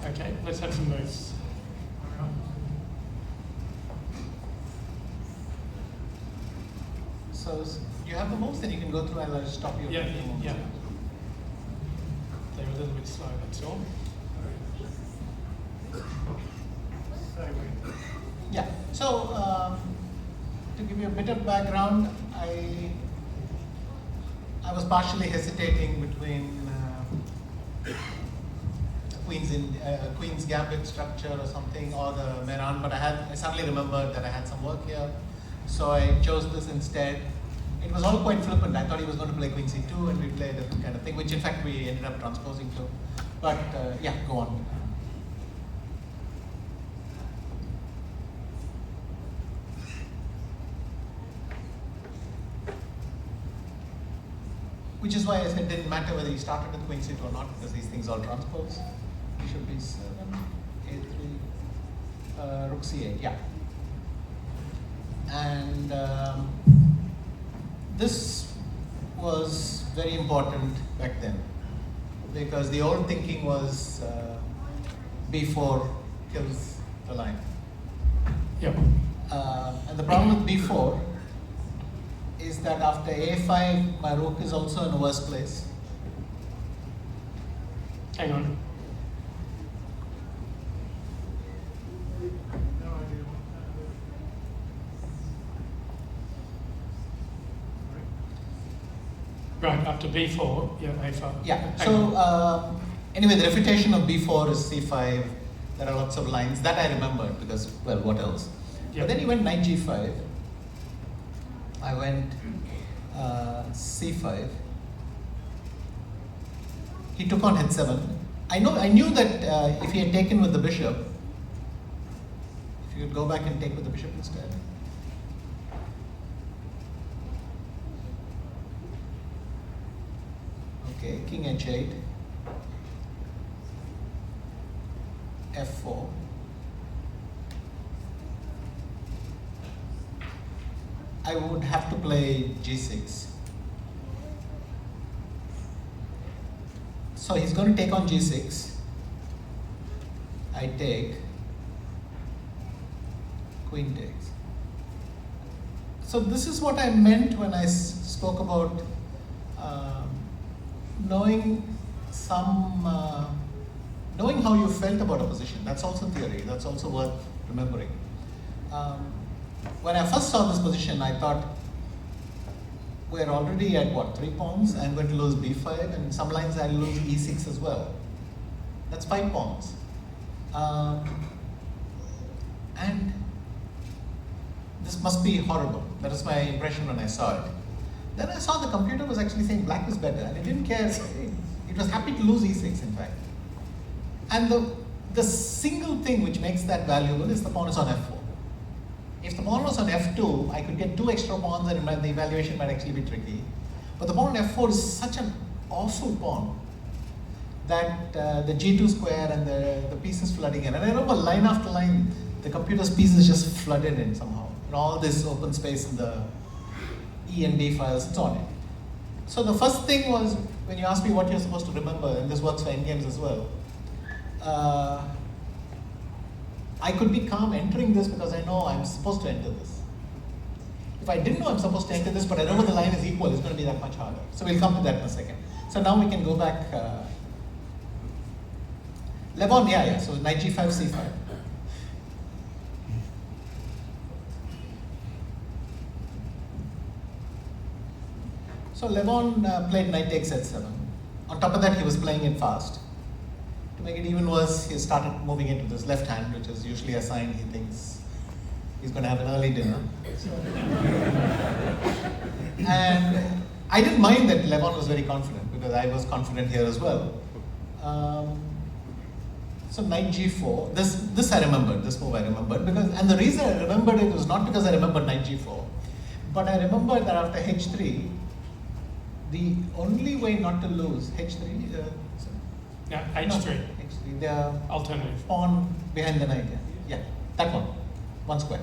Okay, let's have some moves. So you have the moves, then you can go through and I'll stop you. Yeah. They're a little bit slow, that's all. Yeah. So to give you a bit of background, I was partially hesitating between Queen's Gambit structure or something, or the Meran, but I suddenly remembered that I had some work here, so I chose this instead. It was all quite flippant. I thought he was going to play Queen C2, and we played a different kind of thing, which in fact we ended up transposing to. But yeah, go on. Which is why I said it didn't matter whether he started with Queen C2 or not, because these things all transpose. It should be 7, A3, Rook C8, yeah. And this was very important back then, because the old thinking was B4 kills the line. Yep. And the problem with B4 is that after A5, my rook is also in a worse place. Hang on. Right, after B4, yeah, A5. Yeah, Hang so on. anyway, the refutation of B4 is C5. There are lots of lines that I remembered because, well, what else? Yep. But then he went knight G5. I went C5. He took on H7. I knew that if he had taken with the bishop, if you could go back and take with the bishop instead. Okay, King H8, F4. I would have to play G6. So he's going to take on G6. I take, Queen takes. So this is what I meant when I spoke about knowing knowing how you felt about a position. That's also theory. That's also worth remembering. When I first saw this position, I thought, we're already at what, 3 pawns? I'm going to lose B5, and some lines I'll lose E6 as well. That's 5 pawns. And this must be horrible. That was my impression when I saw it. Then I saw the computer was actually saying black is better, and it didn't care. It was happy to lose E6, in fact. And the single thing which makes that valuable is the pawn is on F4. If the pawn was on F2, I could get 2 extra pawns and the evaluation might actually be tricky. But the pawn on F4 is such an awful pawn that the G2 square and the piece is flooding in. And I remember line after line, the computer's pieces just flooded in somehow. And all this open space in the E and D files and so on. So the first thing was, when you asked me what you're supposed to remember, and this works for endgames as well, I could be calm entering this because I know I'm supposed to enter this. If I didn't know I'm supposed to enter this, but I know the line is equal, it's going to be that much harder. So we'll come to that in a second. So now we can go back. Levon, yeah. So knight G5, C5. So Levon played knight takes H7. On top of that, he was playing it fast. To make it even worse, he started moving into this left hand, which is usually a sign he thinks he's going to have an early dinner. And I didn't mind that Levon was very confident, because I was confident here as well. So knight G4, this I remembered, this move I remembered, and the reason I remembered it was not because I remembered knight G4, but I remembered that after H3, the only way not to lose, H3, Yeah, H3. H3, the Alternative. pawn behind the knight, yeah, that one square.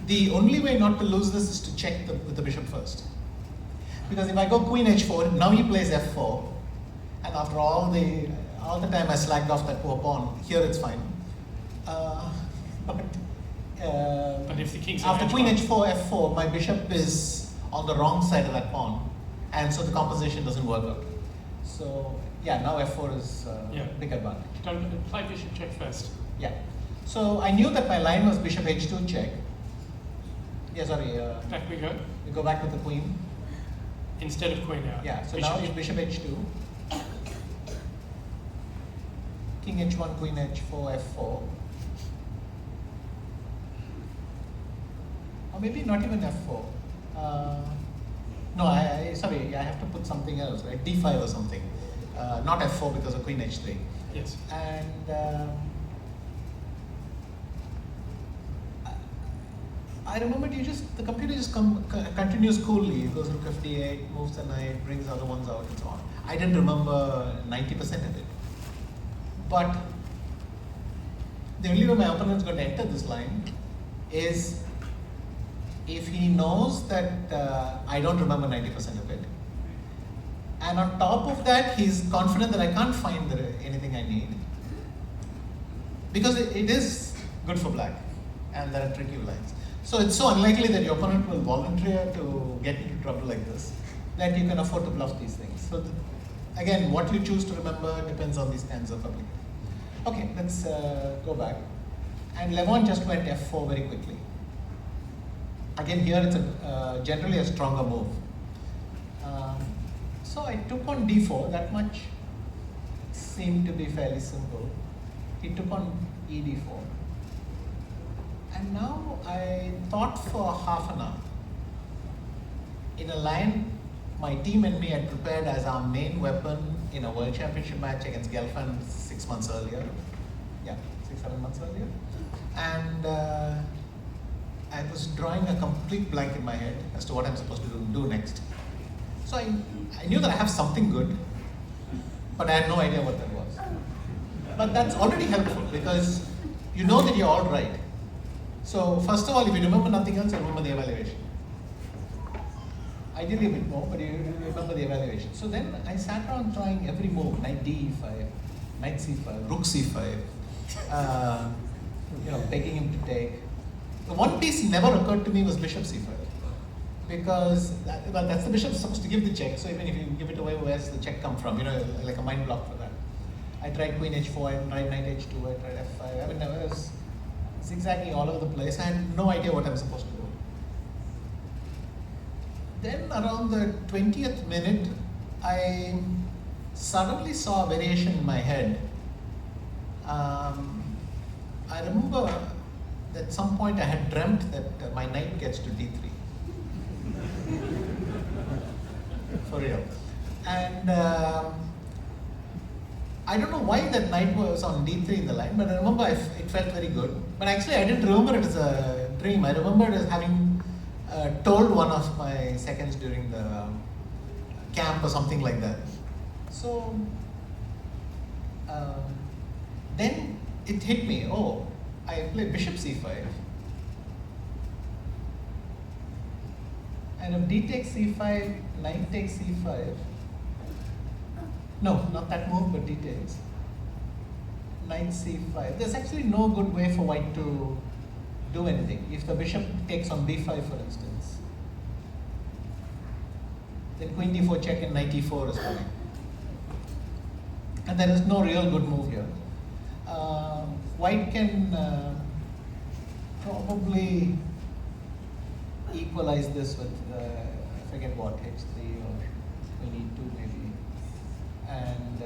The only way not to lose this is to check with the bishop first. Because if I go queen H4, now he plays F4, and after all the all the time I slacked off that poor pawn. Here it's fine. But But if the king's after at queen h1, h4, f4, my bishop is on the wrong side of that pawn, and so the composition doesn't work out. So yeah, now f4 is Yeah. big advantage. don't play bishop check first. Yeah. So I knew that my line was bishop h2 check. Yeah, sorry. Back we go. We go back to the queen. Instead of queen out. Yeah. So Bishop now it's bishop h2. King h1, queen h4, f4. Or maybe not even f4. No, sorry, I have to put something else, right? d5 or something. Not f4 because of queen h3. Yes. And I remembered the computer just continues coolly. It goes rook f8, moves the knight, brings the other ones out, and so on. I didn't remember 90% of it. But the only way my opponent's going to enter this line is if he knows that I don't remember 90% of it. And on top of that, he's confident that I can't find anything I need. Because it is good for black, and there are tricky lines. So it's so unlikely that your opponent will volunteer to get into trouble like this, that you can afford to bluff these things. So again, what you choose to remember depends on these kinds of applications. Okay, let's go back. And Levon just went f4 very quickly. Again, here it's generally a stronger move. So I took on d4, that much seemed to be fairly simple. He took on e d4. And now I thought for half an hour. In a line my team and me had prepared as our main weapon in a world championship match against Gelfand 6 months earlier. Yeah, 6-7 months earlier. And I was drawing a complete blank in my head as to what I'm supposed to do next. So I knew that I have something good, but I had no idea what that was. But that's already helpful because you know that you're all right. So first of all, if you remember nothing else, you remember the evaluation. Ideally a bit more, but you remember the evaluation. So then I sat around trying every move, knight d5, knight c5, rook c5, begging him to take. The one piece never occurred to me was bishop c5. Because that's the bishop supposed to give the check, so even if you give it away, where's the check come from? Like a mind block for that. I tried queen h4, I tried knight h2, I tried f5. I mean, I was zigzagging all over the place. I had no idea what I was supposed to do. Then around the 20th minute, I suddenly saw a variation in my head. I remember that at some point I had dreamt that my knight gets to d3. For real. And I don't know why that knight was on d3 in the line, but I remember it felt very good. But actually I didn't remember it as a dream. I remember it as having told one of my seconds during the camp or something like that. So then it hit me, oh, I played bishop c5. And if d takes c5, knight takes c5. No, not that move, but d takes. Knight c5. There's actually no good way for white to do anything. If the bishop takes on b5, for instance, then queen d4 check and knight e4 is coming. And there is no real good move here. White can probably equalize this with, I forget what, h3 or queen e2 maybe, and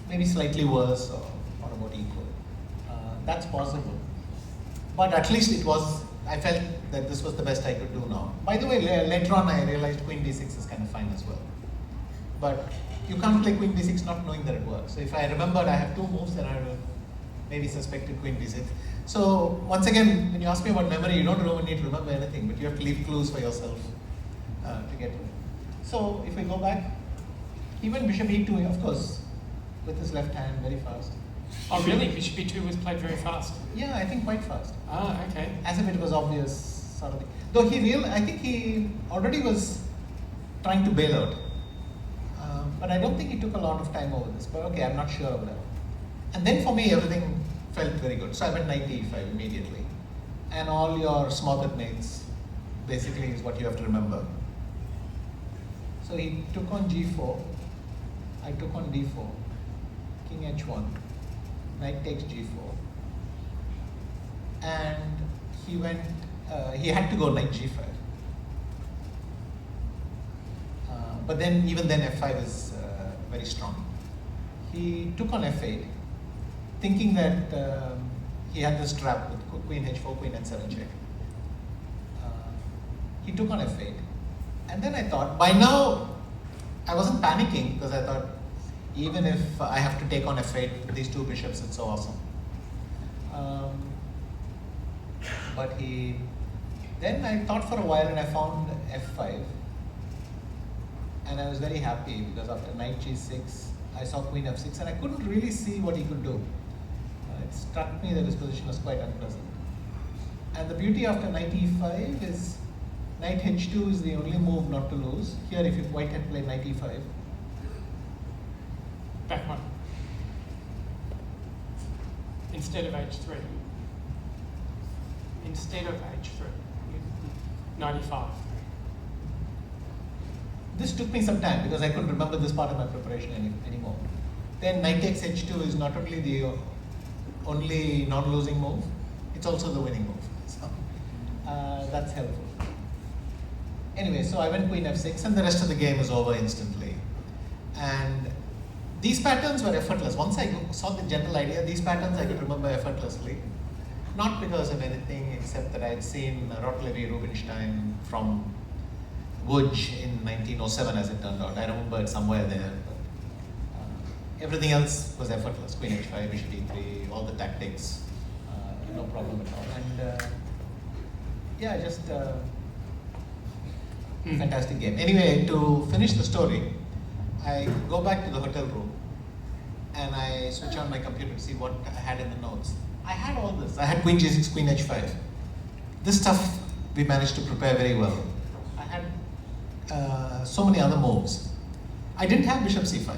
maybe slightly worse or about equal. That's possible. But at least I felt that this was the best I could do now. By the way, later on I realized queen d6 is kind of fine as well. But you can't play queen d6 not knowing that it works. So if I remembered I have two moves, then I would have maybe suspected queen d6. So once again, when you ask me about memory, you don't really need to remember anything, but you have to leave clues for yourself to get to it. So if we go back, even bishop e2, of course, with his left hand, very fast. Oh really? Bishop e2 was played very fast? Yeah, I think quite fast. Ah, okay. As if it was obvious sort of thing. Though I think he already was trying to bail out. But I don't think he took a lot of time over this. But okay, I'm not sure of that. And then for me, everything felt very good. So I went knight e5 immediately. And all your smothered mates basically is what you have to remember. So he took on g4. I took on d4. King h1. Knight takes g4. And he went, he had to go knight g5. But then, even then, f5 is very strong. He took on f8, thinking that he had this trap with queen h4, queen n7 check. He took on f8. And then I thought, by now, I wasn't panicking because I thought, even if I have to take on f8 with these two bishops, it's so awesome. But then I thought for a while and I found f5. And I was very happy because after knight g6, I saw queen f6 and I couldn't really see what he could do. It struck me that his position was quite unpleasant. And the beauty after knight e5 is knight h2 is the only move not to lose. Here, if white had played knight e5. Back one. Instead of h3. Instead of h3. 95. This took me some time because I couldn't remember this part of my preparation anymore. Then knight takes h2 is not only the only non-losing move, it's also the winning move. So that's helpful. Anyway, so I went queen f6 and the rest of the game is over instantly. And these patterns were effortless. Once I saw the general idea, these patterns I could remember effortlessly. Not because of anything except that I had seen Rotlevi Rubinstein from Wuj in 1907 as it turned out. I remember it somewhere there. But, everything else was effortless. Queen h5, bishop e3, all the tactics, no problem at all. And yeah, just fantastic game. Anyway, to finish the story, I go back to the hotel room and I switch on my computer to see what I had in the notes. I had all this. I had queen g6, queen h5. This stuff we managed to prepare very well. I had so many other moves. I didn't have bishop c5.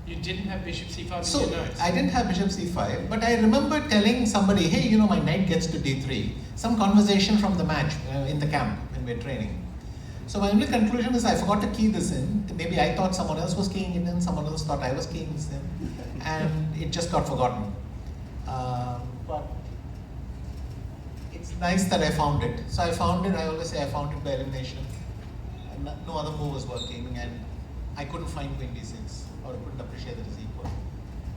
You didn't have bishop c5 So in your notes? I didn't have bishop c5, but I remember telling somebody, hey, you know, my knight gets to d3. Some conversation from the match in the camp when we were training. So my only conclusion is I forgot to key this in. Maybe I thought someone else was keying it in, someone else thought I was keying this in, and it just got forgotten. But it's nice that I found it. So I found it, I always say I found it by elimination. No other move was working, and I couldn't find queen d6, or I couldn't appreciate that it's equal.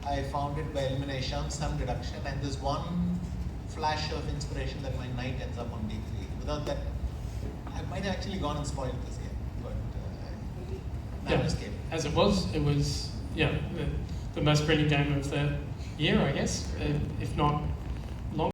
I found it by elimination, some deduction, and there's one flash of inspiration that my knight ends up on d3. Without that, I might have actually gone and spoiled this game, but I escaped. As it was, yeah, the most brilliant game of the year, I guess, if not